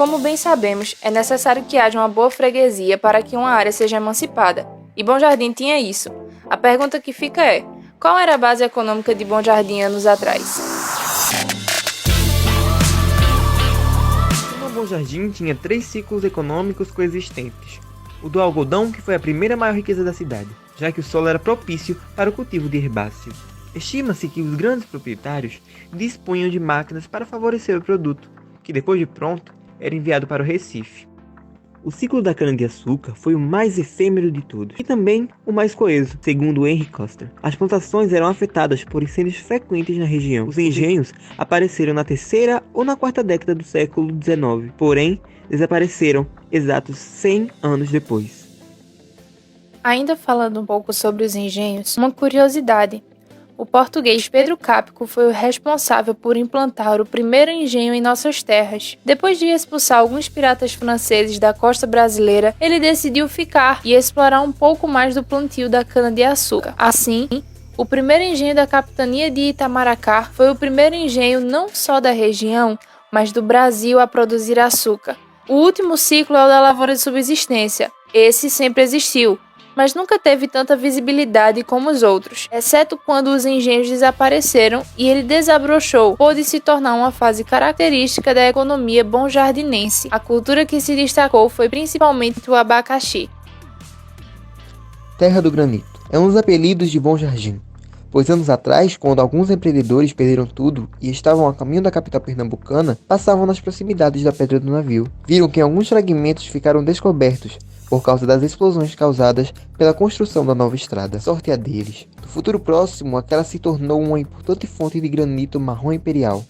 como bem sabemos, é necessário que haja uma boa freguesia para que uma área seja emancipada. E Bom Jardim tinha isso. A pergunta que fica é: qual era a base econômica de Bom Jardim anos atrás? Bom Jardim tinha 3 ciclos econômicos coexistentes. O do algodão, que foi a primeira maior riqueza da cidade, já que o solo era propício para o cultivo de herbáceas. Estima-se que os grandes proprietários dispunham de máquinas para favorecer o produto, que depois de pronto, era enviado para o Recife. O ciclo da cana-de-açúcar foi o mais efêmero de todos, e também o mais coeso, segundo Henry Coster. As plantações eram afetadas por incêndios frequentes na região. Os engenhos apareceram na terceira ou na quarta década do século XIX, porém, desapareceram exatos 100 anos depois. Ainda falando um pouco sobre os engenhos, uma curiosidade. O português Pedro Cápico foi o responsável por implantar o primeiro engenho em nossas terras. Depois de expulsar alguns piratas franceses da costa brasileira, ele decidiu ficar e explorar um pouco mais do plantio da cana-de-açúcar. Assim, o primeiro engenho da capitania de Itamaracá foi o primeiro engenho não só da região, mas do Brasil a produzir açúcar. O último ciclo é o da lavoura de subsistência. Esse sempre existiu, mas nunca teve tanta visibilidade como os outros, exceto quando os engenhos desapareceram e ele desabrochou, pôde se tornar uma fase característica da economia bom-jardinense. A cultura que se destacou foi principalmente o abacaxi. Terra do Granito é um dos apelidos de Bom Jardim, pois anos atrás, quando alguns empreendedores perderam tudo e estavam a caminho da capital pernambucana, passavam nas proximidades da Pedra do Navio. Viram que alguns fragmentos ficaram descobertos por causa das explosões causadas pela construção da nova estrada. Sorte a deles. No futuro próximo, aquela se tornou uma importante fonte de granito marrom imperial,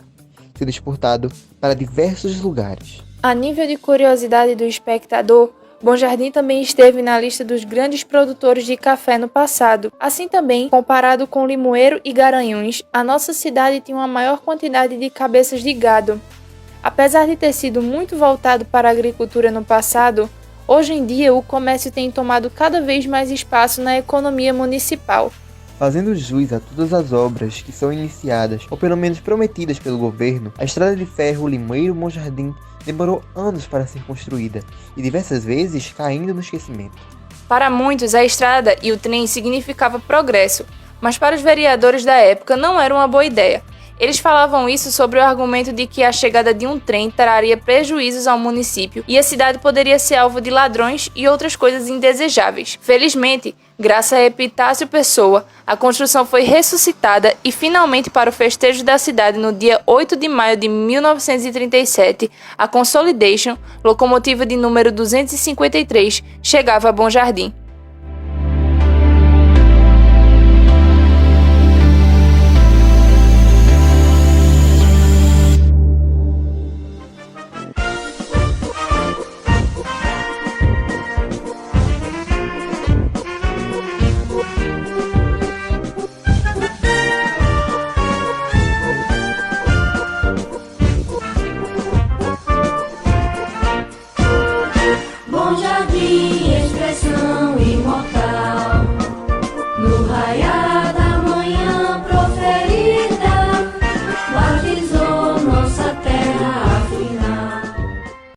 sendo exportado para diversos lugares. A nível de curiosidade do espectador, Bom Jardim também esteve na lista dos grandes produtores de café no passado. Assim também, comparado com Limoeiro e Garanhuns, a nossa cidade tinha uma maior quantidade de cabeças de gado. Apesar de ter sido muito voltado para a agricultura no passado, hoje em dia o comércio tem tomado cada vez mais espaço na economia municipal. Fazendo jus a todas as obras que são iniciadas, ou pelo menos prometidas pelo governo, a estrada de ferro Limoeiro-Bom Jardim demorou anos para ser construída e diversas vezes caindo no esquecimento. Para muitos, a estrada e o trem significava progresso, mas para os vereadores da época não era uma boa ideia. Eles falavam isso sobre o argumento de que a chegada de um trem traria prejuízos ao município e a cidade poderia ser alvo de ladrões e outras coisas indesejáveis. Felizmente, graças a Epitácio Pessoa, a construção foi ressuscitada e finalmente, para o festejo da cidade no dia 8 de maio de 1937, a Consolidation, locomotiva de número 253, chegava a Bom Jardim.